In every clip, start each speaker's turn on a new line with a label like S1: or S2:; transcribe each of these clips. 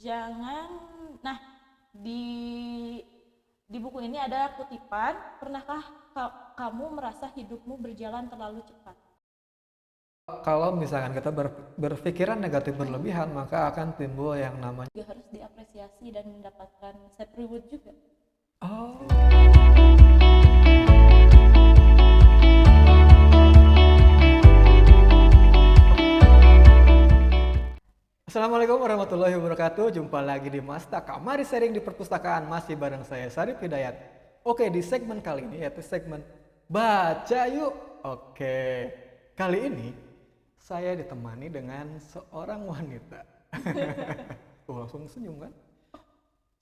S1: jangan. Nah, di buku ini ada kutipan, pernahkah kamu merasa hidupmu berjalan terlalu cepat?
S2: Kalau misalkan kita berpikiran negatif berlebihan, maka akan timbul yang namanya
S1: Juga harus diapresiasi dan mendapatkan self reward juga.
S2: oh. Assalamualaikum warahmatullahi wabarakatuh. Jumpa lagi di Mastaka. Mari sharing di perpustakaan, masih bareng saya Sarif Hidayat. Oke, di segmen kali ini yaitu segmen baca yuk. Oke, kali ini saya ditemani dengan seorang wanita. Langsung senyum kan?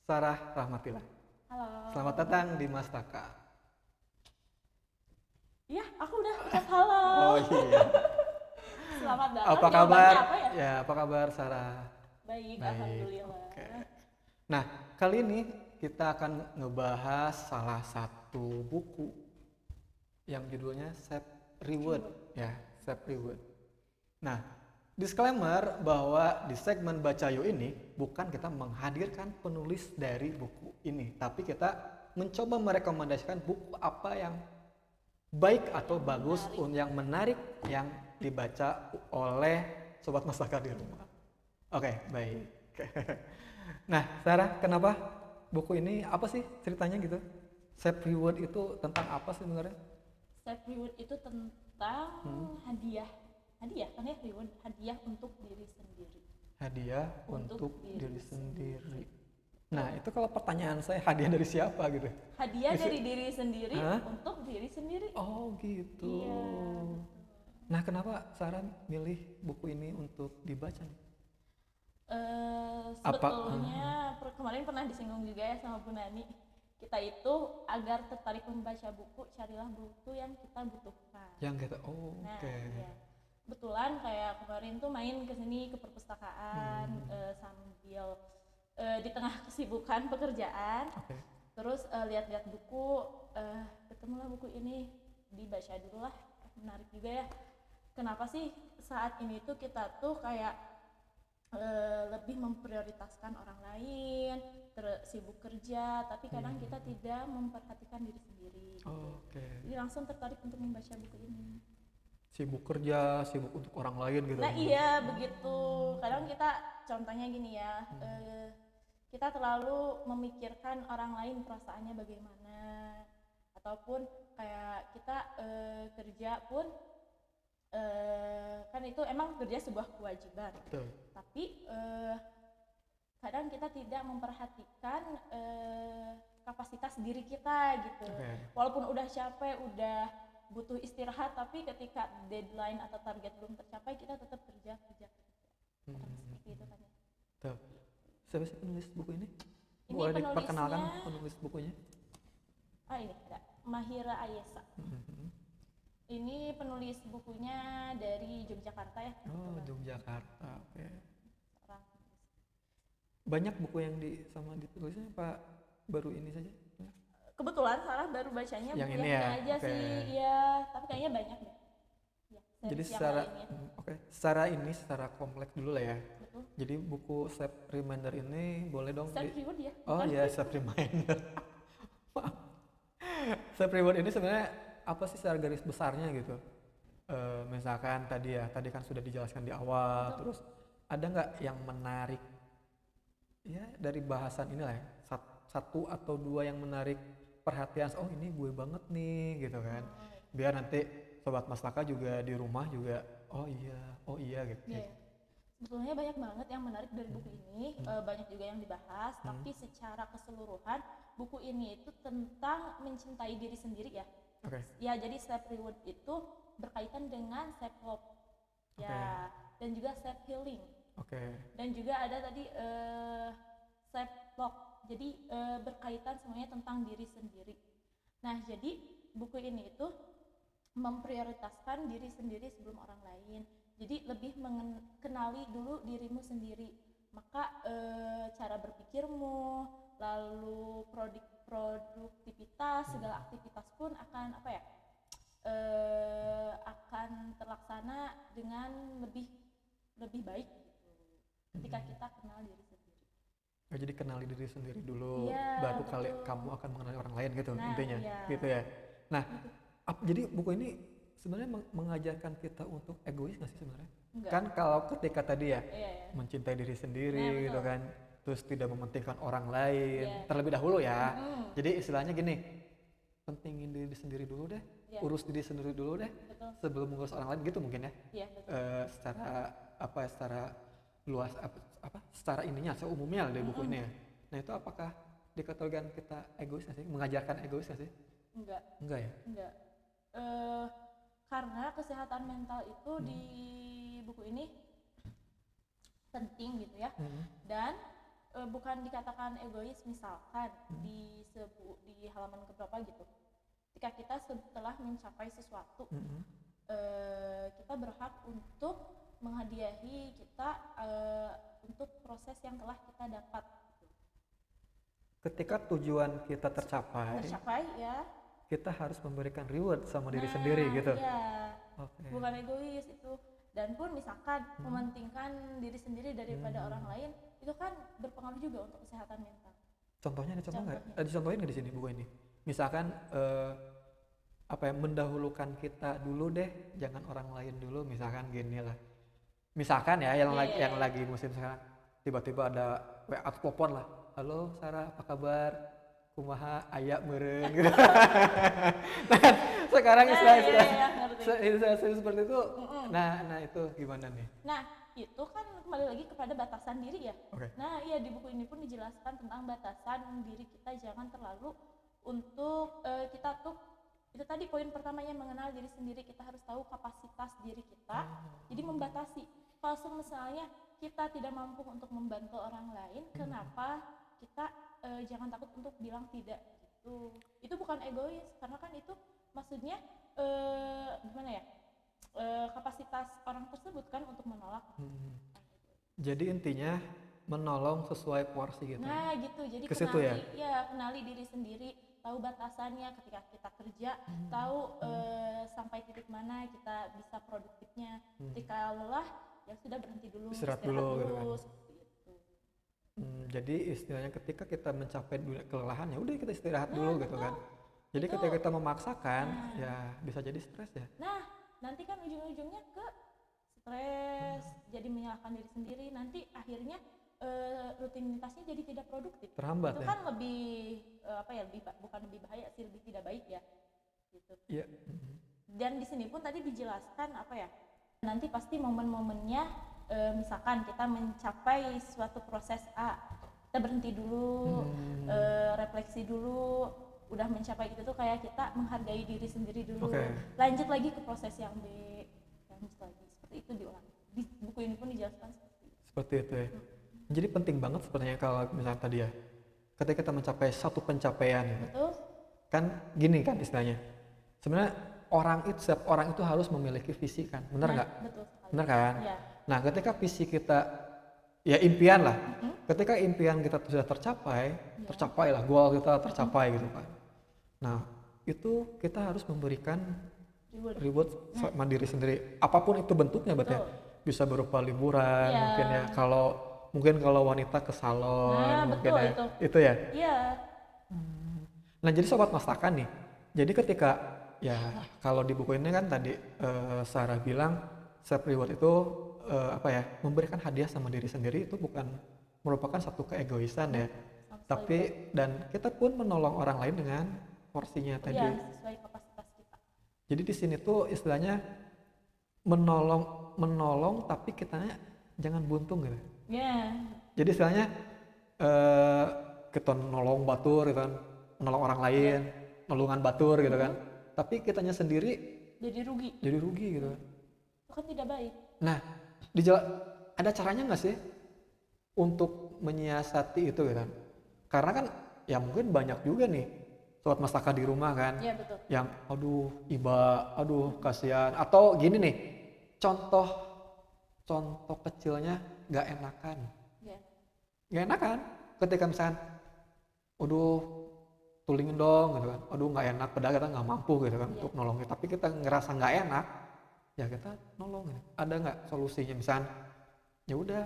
S2: Sarah Rahmatillah.
S1: Halo.
S2: Selamat datang di Mastaka.
S1: Iya, aku udah ucap halo.
S2: Oh iya.
S1: Selamat datang.
S2: Apa
S1: Jawabannya
S2: kabar?
S1: apa ya?
S2: Ya, apa kabar Sarah?
S1: Baik,
S2: Baik.
S1: alhamdulillah.
S2: Oke. Nah, kali ini kita akan ngebahas salah satu buku yang judulnya Self Reward, ya, Self Reward. Nah, disclaimer bahwa di segmen Baca Yuk ini bukan kita menghadirkan penulis dari buku ini, tapi kita mencoba merekomendasikan buku apa yang baik atau bagus, yang menarik, yang dibaca oleh Sobat Mastaka di rumah. Oke, baik. Nah, Sarah, kenapa buku ini, apa sih ceritanya gitu? Self Reward itu tentang apa sih sebenarnya?
S1: Self reward itu tentang hadiah kan ya, reward, hadiah untuk diri sendiri.
S2: Hadiah untuk diri sendiri. Nah, itu kalau pertanyaan saya, hadiah dari siapa gitu?
S1: Hadiah dari diri sendiri.
S2: Hah?
S1: Untuk diri sendiri.
S2: Oh gitu.
S1: Iya.
S2: Nah, kenapa Sarah milih buku ini untuk dibaca nih?
S1: Sebetulnya kemarin pernah disinggung juga ya sama Bu Nani. Kita itu agar tertarik membaca buku, carilah buku yang kita butuhkan.
S2: Yang kita, oh
S1: Nah,
S2: oke.
S1: iya. Kebetulan kayak kemarin tuh main ke sini ke perpustakaan sambil di tengah kesibukan pekerjaan.
S2: Oke.
S1: Terus lihat-lihat buku, ketemulah buku ini, dibaca dulu lah, menarik juga ya. Kenapa sih saat ini tuh kita tuh kayak lebih memprioritaskan orang lain, sibuk kerja, tapi kadang kita tidak memperhatikan diri sendiri.
S2: Oke.
S1: Jadi langsung tertarik untuk membaca buku ini.
S2: Sibuk kerja, sibuk untuk orang lain gitu.
S1: Nah iya begitu. Kadang kita contohnya gini ya, kita terlalu memikirkan orang lain perasaannya bagaimana, ataupun kayak kita kerja pun kan itu emang kerja sebuah kewajiban.
S2: Betul.
S1: Tapi kadang kita tidak memperhatikan kapasitas diri kita gitu. Walaupun udah capek, udah butuh istirahat, tapi ketika deadline atau target belum tercapai, kita tetap kerja. Seperti itu kan ya.
S2: Tuh. Siapa sih penulis buku ini?
S1: Ini
S2: Boleh
S1: penulisnya,
S2: diperkenalkan penulis bukunya?
S1: Ini ada Mahira Ayesa. Ini penulis bukunya dari Yogyakarta ya.
S2: Oh, Yogyakarta. Oke.
S1: Orang.
S2: Banyak buku yang ditulisnya Pak, baru ini saja?
S1: Kebetulan Sarah baru bacanya
S2: Yang
S1: buku
S2: ini
S1: yang
S2: ya?
S1: ini aja
S2: Oke.
S1: sih, ya. Tapi kayaknya banyak deh. Ya,
S2: Jadi
S1: series yang
S2: secara secara kompleks dulu lah ya.
S1: Betul.
S2: Jadi buku Self Reminder ini boleh dong
S1: Self reward ya.
S2: Oh
S1: bukan?
S2: iya, Self Reminder. Self Reward ini sebenarnya apa sih secara garis besarnya gitu? Misalkan tadi kan sudah dijelaskan di awal. Betul. Terus ada nggak yang menarik ya dari bahasan inilah ya, satu atau dua yang menarik perhatian, oh ini gue banget nih gitu kan, biar nanti Sobat Mastaka juga di rumah juga oh iya gitu.
S1: Yeah. Sebetulnya banyak banget yang menarik dari buku ini, banyak juga yang dibahas, tapi secara keseluruhan buku ini itu tentang mencintai diri sendiri ya. Ya, jadi self reward itu berkaitan dengan self love ya, dan juga self healing. Dan juga ada tadi self love. Jadi berkaitan semuanya tentang diri sendiri. Nah, jadi buku ini itu memprioritaskan diri sendiri sebelum orang lain. Jadi lebih mengenali dulu dirimu sendiri. Maka cara berpikirmu, lalu produktivitas, segala aktivitas pun akan akan terlaksana dengan lebih baik gitu, ketika kita kenal diri sendiri.
S2: Jadi kenali diri sendiri dulu,
S1: Iya,
S2: baru
S1: betul.
S2: kamu akan mengenali orang lain gitu
S1: Nah,
S2: intinya,
S1: iya.
S2: gitu ya. Nah,
S1: Gitu.
S2: jadi buku ini sebenarnya mengajarkan kita untuk egois nggak sih sebenarnya?
S1: Enggak.
S2: Kan kalau ketika tadi ya
S1: Iya, iya.
S2: mencintai diri sendiri
S1: Nah, betul.
S2: gitu kan, terus tidak mementingkan orang lain
S1: Iya.
S2: terlebih dahulu ya.
S1: Mm-mm.
S2: Jadi istilahnya gini, pentingin diri sendiri dulu deh,
S1: Iya.
S2: urus diri sendiri dulu deh,
S1: Betul.
S2: sebelum mengurus orang lain gitu mungkin ya.
S1: Iya, betul.
S2: Secara apa ya, secara luas apa secara ininya seumumnya dari buku ini ya. Nah itu apakah dikategorikan kita egois nggak sih, mengajarkan egois nggak sih? Enggak ya.
S1: Enggak. Karena kesehatan mental itu di buku ini penting gitu ya. Dan bukan dikatakan egois, misalkan di halaman keberapa gitu, ketika kita setelah mencapai sesuatu, kita berhak untuk menghadiahi kita untuk proses yang telah kita dapat.
S2: Ketika tujuan kita tercapai
S1: Ya,
S2: kita harus memberikan reward sama diri sendiri gitu.
S1: Ya.
S2: Okay.
S1: Bukan egois itu. Dan pun misalkan mementingkan diri sendiri daripada orang lain, itu kan berpengaruh juga untuk kesehatan mental.
S2: Contohnya ada contoh nggak? Dicontohin nggak di sini buku ini? Misalkan apa ya, mendahulukan kita dulu deh, jangan orang lain dulu. Misalkan gini lah. Misalkan ya yang lagi musim sekarang, tiba-tiba ada WA telepon lah. Halo Sarah, apa kabar? Kumaha ayak meureun gitu. Nah, sekarang istilah seperti itu. Nah itu gimana nih?
S1: Nah, itu kan kembali lagi kepada batasan diri ya.
S2: Okay.
S1: Nah, iya di buku ini pun dijelaskan tentang batasan diri kita, jangan terlalu untuk kita tuh itu tadi poin pertamanya, mengenal diri sendiri. Kita harus tahu kapasitas diri kita. Jadi membatasi. Kalau misalnya kita tidak mampu untuk membantu orang lain, kenapa kita jangan takut untuk bilang tidak gitu. Itu bukan egois, karena kan itu maksudnya gimana ya, kapasitas orang tersebut kan untuk menolak.
S2: Jadi intinya menolong sesuai porsi gitu.
S1: Nah gitu, jadi kenali diri sendiri, tahu batasannya ketika kita kerja, tahu sampai titik mana kita bisa produktifnya. Ketika lelah ya sudah, berhenti dulu,
S2: istirahat dulu gitu kan.
S1: Seperti itu.
S2: Jadi istilahnya ketika kita mencapai kelelahan ya udah kita istirahat dulu gitu kan. Jadi ketika kita memaksakan ya bisa jadi stres ya.
S1: Nah nanti kan ujung-ujungnya ke stres, jadi menyalahkan diri sendiri, nanti akhirnya rutinitasnya jadi tidak produktif.
S2: Terhambat
S1: itu
S2: ya.
S1: Kan lebih bukan lebih bahaya sih, lebih tidak baik ya gitu.
S2: Iya.
S1: Dan di sini pun tadi dijelaskan nanti pasti momen-momennya, misalkan kita mencapai suatu proses A, kita berhenti dulu, refleksi dulu, udah mencapai itu tuh kayak kita menghargai diri sendiri dulu, lanjut lagi ke proses yang B, lanjut lagi, seperti itu diulang. Di buku ini pun dijelaskan
S2: seperti itu ya. Jadi penting banget sebenarnya kalau misalnya tadi ya, ketika kita mencapai satu pencapaian gitu.
S1: Betul.
S2: Kan gini kan istilahnya, sebenarnya setiap orang itu harus memiliki visi kan, benar nggak?
S1: Betul sekali.
S2: Benar kan?
S1: Ya.
S2: Nah ketika visi kita, ya impian lah, ketika impian kita sudah tercapai lah, goal kita tercapai gitu kan. Nah itu kita harus memberikan reward mandiri sendiri, apapun itu bentuknya berarti ya. Bisa berupa liburan, mungkin ya, mungkin kalau wanita ke salon, mungkin
S1: betul,
S2: ya itu ya.
S1: Iya.
S2: Nah jadi sobat masakan nih, jadi ketika ya kalau di buku ini kan tadi Sarah bilang self reward itu memberikan hadiah sama diri sendiri itu bukan merupakan satu keegoisan ya, tapi dan kita pun menolong orang lain dengan porsinya tadi.
S1: Sesuai kapasitas kita.
S2: Jadi di sini tuh istilahnya menolong tapi kitanya jangan buntung gitu. Jadi istilahnya kita nolong batur gitu kan, menolong orang lain, nolongan batur gitu kan, tapi kitanya sendiri
S1: jadi
S2: rugi gitu kan.
S1: Itu kan tidak baik.
S2: Nah ada caranya nggak sih untuk menyiasati itu gitu kan? Karena kan ya mungkin banyak juga nih sobat masakan di rumah kan,
S1: betul.
S2: yang aduh kasihan, atau gini nih, contoh kecilnya nggak enakan. Nggak enakan ketika misalkan tulingin dong gitu kan, nggak enak, padahal kita nggak mampu gitu kan untuk nolongin, tapi kita ngerasa nggak enak ya kita nolong gitu. Ada nggak solusinya, misalkan ya udah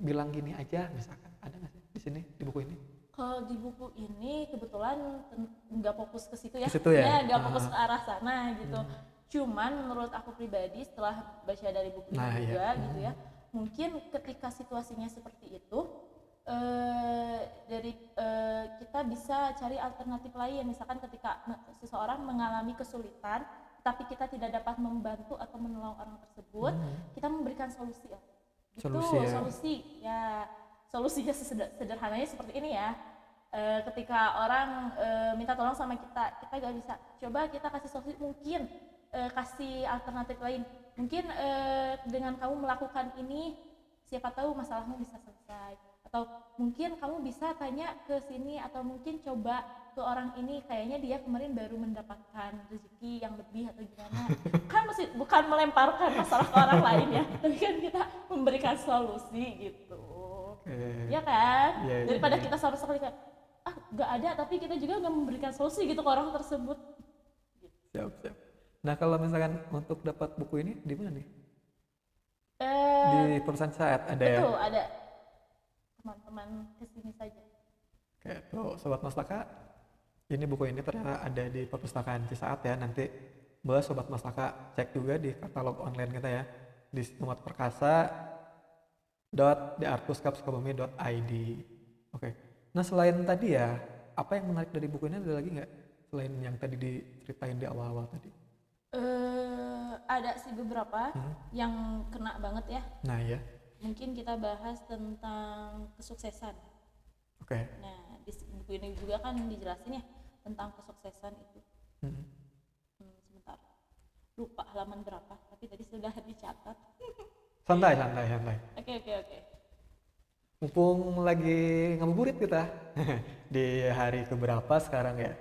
S2: bilang gini aja misalkan, ada nggak sih di sini di buku ini?
S1: Kalau di buku ini kebetulan nggak fokus ke situ ya,
S2: Ke situ ya?
S1: nggak fokus ke arah sana gitu. Cuman menurut aku pribadi setelah baca dari buku ini juga gitu ya, mungkin ketika situasinya seperti itu, kita bisa cari alternatif lain. Misalkan ketika seseorang mengalami kesulitan, tapi kita tidak dapat membantu atau menolong orang tersebut, kita memberikan solusi. Solusi ya. Solusinya sederhananya seperti ini ya. Ketika orang minta tolong sama kita gak bisa. Coba kita kasih solusi, mungkin kasih alternatif lain. Mungkin dengan kamu melakukan ini, siapa tahu masalahmu bisa selesai. Atau mungkin kamu bisa tanya ke sini, atau mungkin coba ke orang ini, kayaknya dia kemarin baru mendapatkan rezeki yang lebih atau gimana. Kan masih bukan melemparkan masalah ke orang lain ya, tapi kan kita memberikan solusi gitu. Ya kan? Daripada kita sama sekali kayak nggak ada, tapi kita juga nggak memberikan solusi gitu ke orang tersebut.
S2: Siap. Nah kalau misalkan untuk dapat buku ini di mana nih? Di perusahaan Saat ada ya?
S1: Betul, ada. Teman-teman kesini saja.
S2: Oke, tuh Sobat Mastaka, ini buku ini ternyata ada di perpustakaan Cisaat ya. Nanti boleh Sobat Mastaka cek juga di katalog online kita ya, di muatperkasa.theartpuskapsukabumi.id. Oke. Nah selain tadi ya, apa yang menarik dari buku ini, ada lagi nggak selain yang tadi diceritain di awal-awal tadi?
S1: Ada sih beberapa yang kena banget ya.
S2: Nah ya.
S1: Mungkin kita bahas tentang kesuksesan.
S2: Oke.
S1: Nah di buku ini juga kan dijelasin ya tentang kesuksesan itu. Sebentar, lupa halaman berapa, tapi tadi sudah dicatat.
S2: Santai.
S1: Oke.
S2: Mumpung lagi ngabuburit kita di hari keberapa sekarang ya?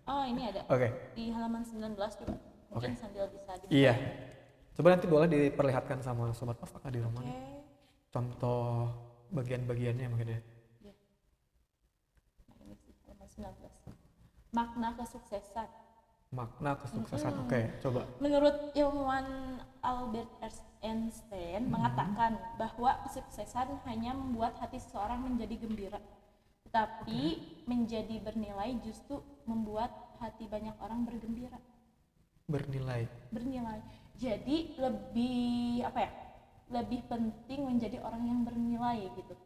S1: Oh ini ada.
S2: Oke.
S1: Di halaman 19 coba. Mungkin sambil bisa dibuka.
S2: Iya. Coba nanti boleh diperlihatkan sama Sobat Pastaka di rumah. Contoh bagian-bagiannya mungkin ya.
S1: Iya. Nah ini sih halaman 19. Makna kesuksesan.
S2: Oke, coba.
S1: Menurut ilmuwan Albert Einstein mengatakan bahwa kesuksesan hanya membuat hati seseorang menjadi gembira, tetapi menjadi bernilai justru membuat hati banyak orang bergembira. Bernilai. Jadi lebih lebih penting menjadi orang yang bernilai gitu.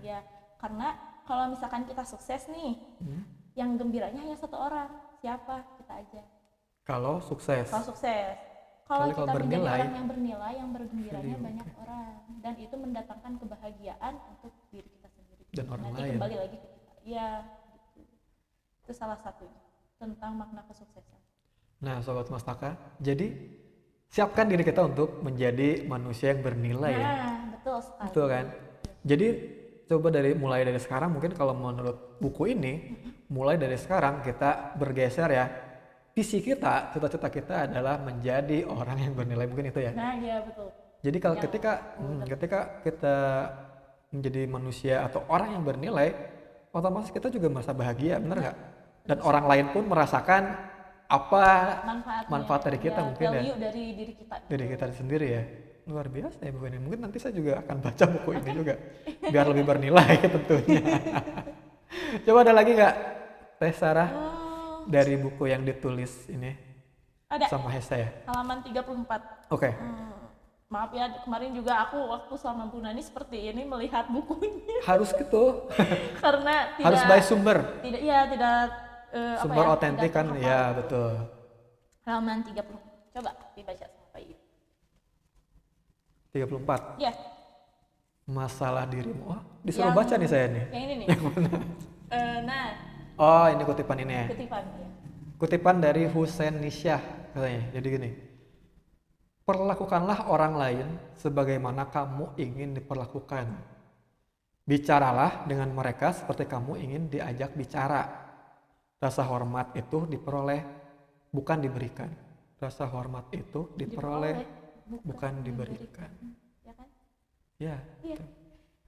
S1: Ya, karena kalau misalkan kita sukses nih, yang gembiranya hanya satu orang, siapa? Kita aja.
S2: Kalau sukses.
S1: Kalau kita menjadi orang yang bernilai, yang bergembiranya banyak orang, dan itu mendatangkan kebahagiaan untuk diri kita sendiri
S2: dan orang
S1: nanti
S2: lain.
S1: Kembali lagi ke kita. Ya, gitu. Itu salah satunya tentang makna kesuksesan.
S2: Nah, Sobat Mastaka, jadi siapkan diri kita untuk menjadi manusia yang bernilai ya.
S1: Betul sekali.
S2: Betul kan? Jadi coba mulai dari sekarang, mungkin kalau menurut buku ini, mulai dari sekarang kita bergeser ya. Visi kita, cita-cita kita adalah menjadi orang yang bernilai, mungkin itu ya.
S1: Nah, iya betul.
S2: Jadi kalau ketika kita menjadi manusia atau orang yang bernilai, otomatis kita juga merasa bahagia, benar nggak? Dan orang lain pun merasakan apa manfaat dari kita, mungkin ya.
S1: Value dari diri kita.
S2: Dari kita sendiri ya. Luar biasa ya buku ini. Mungkin nanti saya juga akan baca buku ini juga, biar lebih bernilai tentunya. Coba ada lagi nggak, Teh Sarah? Dari buku yang ditulis ini
S1: ada
S2: sama Hesa ya?
S1: Halaman 34.
S2: Oke.
S1: Maaf ya, kemarin juga aku waktu sama Bu Nani seperti ini melihat bukunya.
S2: Harus gitu.
S1: Karena
S2: harus by sumber.
S1: Tidak
S2: sumber otentik kan, ya betul.
S1: Halaman 30. Coba dibaca sampai itu.
S2: 34.
S1: Ya.
S2: Masalah dirimu. Disuruh baca nih saya nih.
S1: Yang ini nih.
S2: Yang mana? Oh, ini kutipan ini ya. Kutipan dari Husain Nisyah katanya. Jadi gini. Perlakukanlah orang lain sebagaimana kamu ingin diperlakukan. Bicaralah dengan mereka seperti kamu ingin diajak bicara. Rasa hormat itu diperoleh, bukan diberikan. Rasa hormat itu diperoleh, bukan diberikan.
S1: Ya kan?
S2: Ya.
S1: Iya.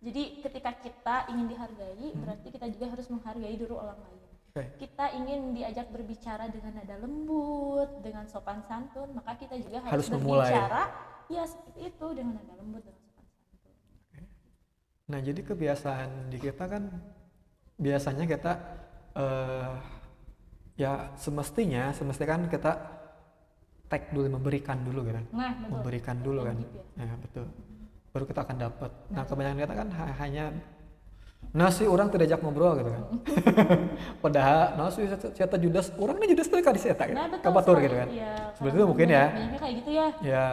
S1: Jadi ketika kita ingin dihargai, berarti kita juga harus menghargai dulu orang lain. Kita ingin diajak berbicara dengan nada lembut, dengan sopan santun, maka kita juga harus berbicara ya seperti itu, dengan nada lembut, dengan sopan santun.
S2: Nah, jadi kebiasaan di kita kan biasanya kita ya semestinya kan kita take dulu, memberikan dulu gitu kan.
S1: Nah, betul.
S2: Memberikan dulu kan.
S1: Gitu ya.
S2: Ya, betul. Baru kita akan dapat. Nah, kebanyakan kita kan hanya nasi orang tidak ajak ngobrol gitu kan. Padahal nasi cerita Judas, orang ini Judas tuh kan diseta gitu.
S1: Nah, betul
S2: Kabatur
S1: sekali.
S2: gitu kan.
S1: Iya,
S2: Seperti itu mungkin ya.
S1: Banyaknya kayak gitu ya.
S2: Ya.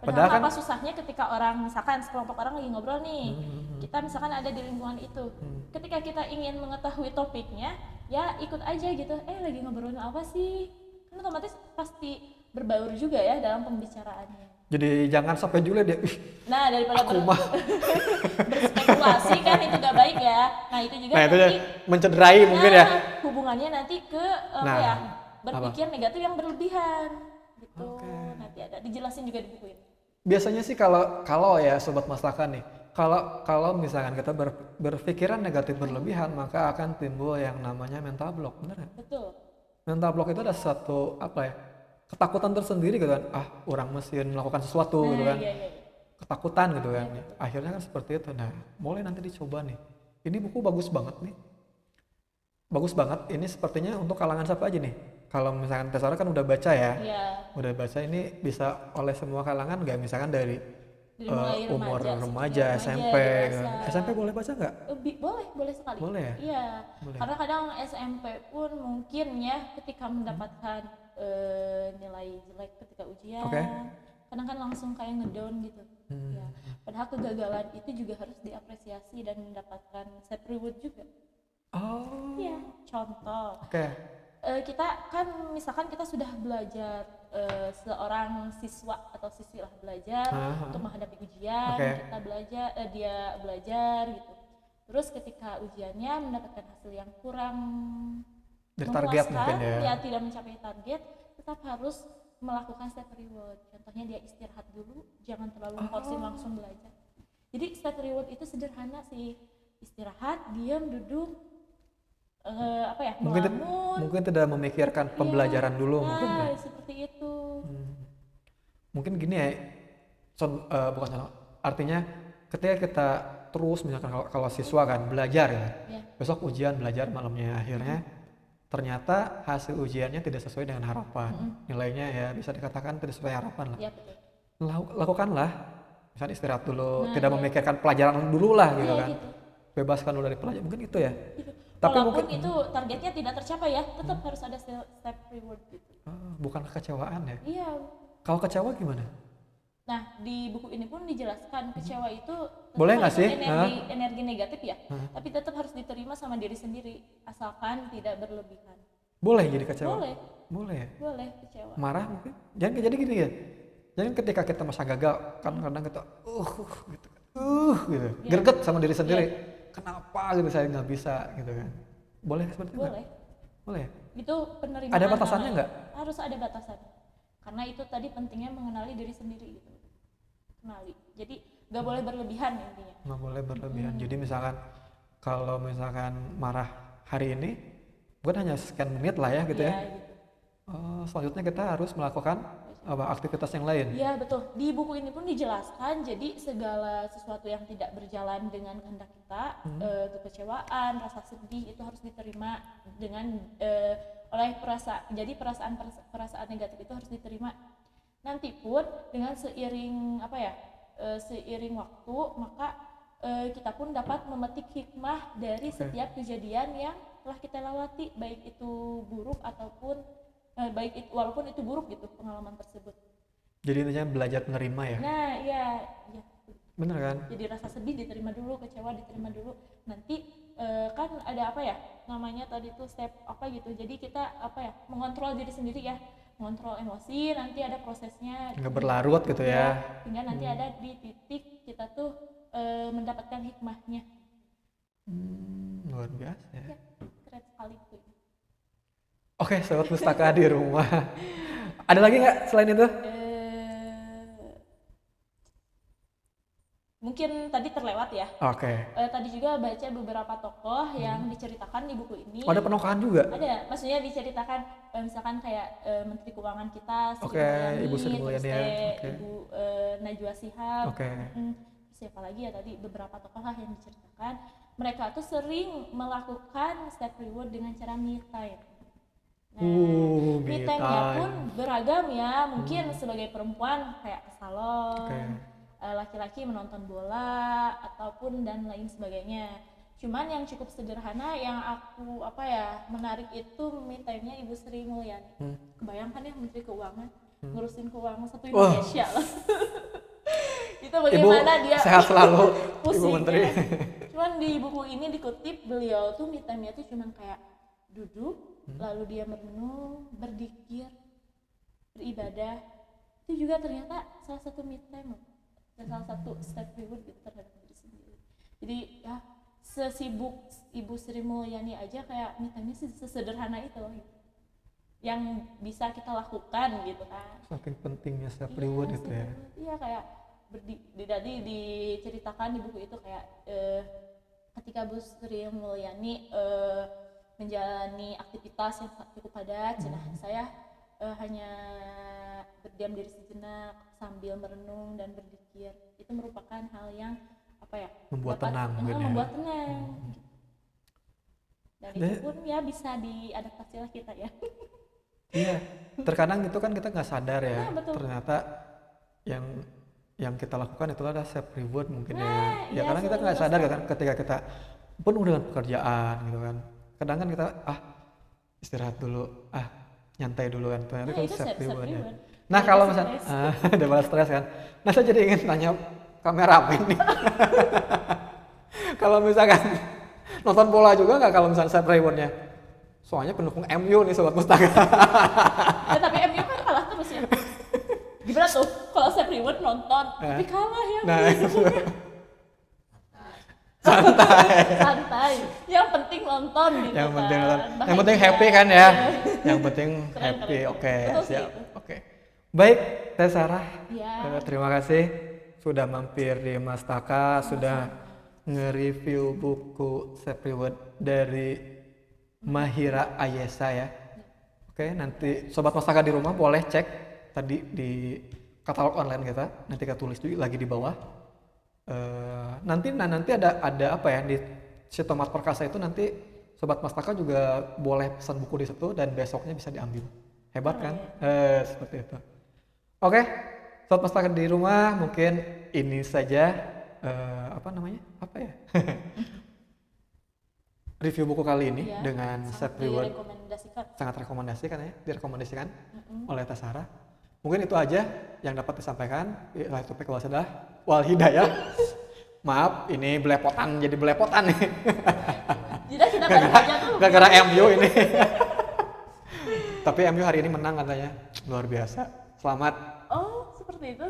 S1: Padahal
S2: Padahal kan
S1: apa susahnya ketika orang, misalkan sekelompok orang lagi ngobrol nih, kita misalkan ada di lingkungan itu, ketika kita ingin mengetahui topiknya, ya ikut aja gitu, lagi ngobrolin apa sih, kan otomatis pasti berbaur juga ya dalam pembicaraannya.
S2: jadi jangan sampai juga dia,
S1: Nah, daripada berspekulasi kan itu gak baik ya. Nah, itu juga
S2: nah, itu
S1: nanti
S2: mencederai mungkin ya.
S1: hubungannya nanti ke berpikir negatif yang berlebihan gitu. Nanti ada dijelasin juga di buku ini.
S2: Biasanya sih kalau ya sobat masakan nih, kalau misalkan kita berpikiran negatif berlebihan, maka akan timbul yang namanya mental block, bener nggak?
S1: Betul.
S2: Mental block itu ada satu ketakutan tersendiri gitu kan, orang mesti melakukan sesuatu gitu kan,
S1: Iya.
S2: ketakutan gitu kan. Akhirnya kan seperti itu. Nah, boleh nanti dicoba nih. Ini buku bagus banget nih. Bagus banget. Ini sepertinya untuk kalangan siapa aja nih? Kalau misalkan Tesara kan udah baca ya.
S1: Iya.
S2: Udah baca, ini bisa oleh semua kalangan nggak? Misalkan dari
S1: mulai
S2: umur remaja, SMP. SMP boleh baca nggak?
S1: Boleh sekali.
S2: Boleh ya?
S1: Iya.
S2: Boleh.
S1: Karena kadang SMP pun mungkin ya ketika mendapatkan nilai jelek ketika ujian, kadang kan langsung kayak ngedown gitu. Ya. Padahal kegagalan itu juga harus diapresiasi dan mendapatkan self reward juga.
S2: Oh.
S1: Iya. Contoh. Kita kan misalkan kita sudah belajar, seorang siswa atau siswi lah belajar untuk menghadapi ujian, kita belajar, dia belajar gitu. Terus ketika ujiannya mendapatkan hasil yang kurang
S2: dari target mungkin
S1: ya, tidak mencapai target, tetap harus melakukan self reward. Contohnya dia istirahat dulu, jangan terlalu forcing langsung belajar. Jadi self reward itu sederhana sih, istirahat, diam, duduk,
S2: mungkin tidak memikirkan pembelajaran dulu mungkin kan?
S1: Seperti itu.
S2: Mungkin gini ya, bukan contoh, artinya ketika kita terus misalkan kalau siswa kan belajar ya, besok ujian belajar malamnya, akhirnya ternyata hasil ujiannya tidak sesuai dengan harapan, nilainya ya bisa dikatakan tidak sesuai harapan lah.
S1: Betul.
S2: Lakukanlah, misalnya istirahat dulu, tidak memikirkan pelajaran dulu lah gitu kan,
S1: gitu.
S2: Bebaskan dulu dari pelajaran, mungkin itu ya.
S1: Gitu.
S2: Tapi
S1: walaupun
S2: mungkin
S1: itu targetnya tidak tercapai ya, tetap harus ada self reward gitu.
S2: Bukan kekecewaan ya?
S1: Iya.
S2: Kalau kecewa gimana?
S1: Nah, di buku ini pun dijelaskan kecewa itu
S2: boleh nggak sih?
S1: Energi negatif ya, tapi tetap harus diterima sama diri sendiri, asalkan tidak berlebihan.
S2: Boleh jadi kecewa?
S1: Boleh
S2: ya?
S1: Boleh kecewa.
S2: Marah mungkin? Jangan jadi gini ya, jangan ketika kita masa gagal, kan kadang kita gitu, gitu. Greget sama diri sendiri. Kenapa gitu saya nggak bisa gitu kan? Boleh seperti itu? Boleh.
S1: Itu penerimaan.
S2: Ada batasannya nggak?
S1: Harus ada batasan. Karena itu tadi pentingnya mengenali diri sendiri gitu. Kenali. Jadi nggak boleh berlebihan intinya.
S2: Nggak boleh berlebihan. Jadi misalkan kalau misalkan marah hari ini, bukan hanya sekian menit lah ya gitu ya. Gitu. Selanjutnya kita harus melakukan aktivitas yang lain.
S1: Iya betul. Di buku ini pun dijelaskan, jadi segala sesuatu yang tidak berjalan dengan kehendak kita, kekecewaan, rasa sedih itu harus diterima dengan oleh perasaan. Jadi perasaan negatif itu harus diterima. Nanti pun dengan seiring seiring waktu, maka kita pun dapat memetik hikmah dari setiap kejadian yang telah kita lewati, baik itu buruk ataupun walaupun itu buruk gitu pengalaman tersebut.
S2: Jadi intinya belajar menerima ya.
S1: Nah, iya.
S2: Bener kan?
S1: Jadi rasa sedih diterima dulu, kecewa diterima dulu. Nanti kan ada namanya tadi tuh step gitu. Jadi kita mengontrol diri sendiri ya, mengontrol emosi. Nanti ada prosesnya.
S2: Nggak berlarut gitu ya.
S1: Hingga nanti ada di titik kita tuh mendapatkan hikmahnya.
S2: Luar biasa ya.
S1: Keren sekali tuh.
S2: Oke, sobat pustaka di rumah. Ada lagi nggak selain itu?
S1: Mungkin tadi terlewat ya. Tadi juga baca beberapa tokoh yang diceritakan di buku ini.
S2: Ada penokohan juga?
S1: Ada, maksudnya diceritakan misalkan kayak Menteri Keuangan kita,
S2: Ibu Sri Mulyani,
S1: Ibu Najwa Shihab. siapa lagi ya tadi, beberapa tokoh lah yang diceritakan, mereka tuh sering melakukan step reward dengan cara me time. Nah, me time-nya pun beragam ya, mungkin sebagai perempuan kayak ke salon, laki-laki menonton bola ataupun dan lain sebagainya. Cuman yang cukup sederhana yang aku menarik itu me time-nya Ibu Sri Mulyani. Kebayangkan ya Menteri Keuangan ngurusin keuangan satu Indonesia lah. Itu bagaimana
S2: Ibu
S1: dia
S2: sehat selalu Ibu Menteri.
S1: Cuman di buku ini dikutip beliau tuh me time-nya tuh cuman kayak duduk, lalu dia merenung, berzikir, beribadah. Itu juga ternyata salah satu me time dan salah satu step reward gitu terhadap diri sendiri. Jadi ya sesibuk Ibu Sri Mulyani aja kayak me time-nya sesederhana itu loh, yang bisa kita lakukan gitu kan.
S2: Saking pentingnya self reward itu ya.
S1: Iya, kayak tadi diceritakan di buku itu kayak ketika Bu Sri Mulyani menjalani aktivitas yang cukup padat, saya hanya berdiam diri sejenak sambil merenung dan berzikir. Itu merupakan hal yang
S2: membuat tenang gitu.
S1: Membuat tenang. Dan itu pun ya bisa diadaptasi lah kita ya.
S2: Iya, terkadang itu kan kita nggak sadar ya, ternyata yang kita lakukan itu adalah self reward mungkin ya karena kita nggak sadar kan ketika kita penuh dengan pekerjaan gitu kan, kadang kan kita istirahat dulu, nyantai dulu kan, ternyata itu self reward ya. Nah kalau misalnya udah balas stres kan, nah saya jadi ingin tanya kamera apa ini? Kalau misalkan nonton bola juga nggak kalau misalnya self rewardnya? Soalnya pendukung MU nih Sobat Pustaka.
S1: Ya, tapi MU kan kalah terus ya. Gimana tuh kalau self reward nonton tapi kalah ya.
S2: Nah,
S1: santai. Yang penting nonton gitu.
S2: Yang penting
S1: kan.
S2: nonton. Yang penting happy kan ya. Yang penting happy. Oke, siap. Oke. Baik, Teh Sarah.
S1: Ya.
S2: Terima kasih sudah mampir di Mastaka, sudah nge-review buku self reward dari Mahira Ayesa ya. Oke, nanti Sobat Mastaka di rumah boleh cek tadi di katalog online kita. Nanti kita tulis juga lagi di bawah. Nanti ada apa ya di si Tomat Perkasa itu, nanti Sobat Mastaka juga boleh pesan buku di situ dan besoknya bisa diambil. Hebat kan? Seperti itu. Oke, Sobat Mastaka di rumah mungkin ini saja review buku kali ini dengan self reward. Sangat direkomendasikan oleh Teh Sarah. Mungkin itu aja yang dapat disampaikan. Topik wal hidayah. Maaf, ini jadi belepotan nih. Gara-gara MU ini. Tapi MU hari ini menang katanya, luar biasa. Selamat.
S1: Oh, seperti itu.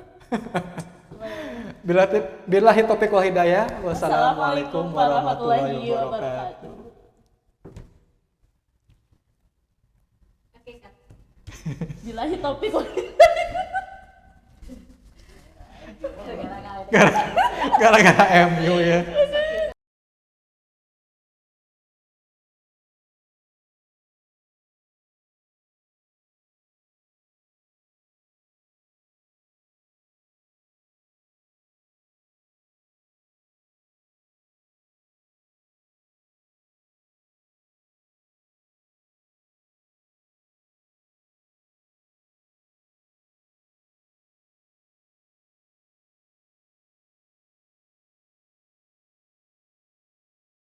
S2: Billahi taufiq wal hidayah. Wassalamualaikum warahmatullahi wabarakatuh.
S1: Billahi taufiq wal
S2: Gara-gara MU ya.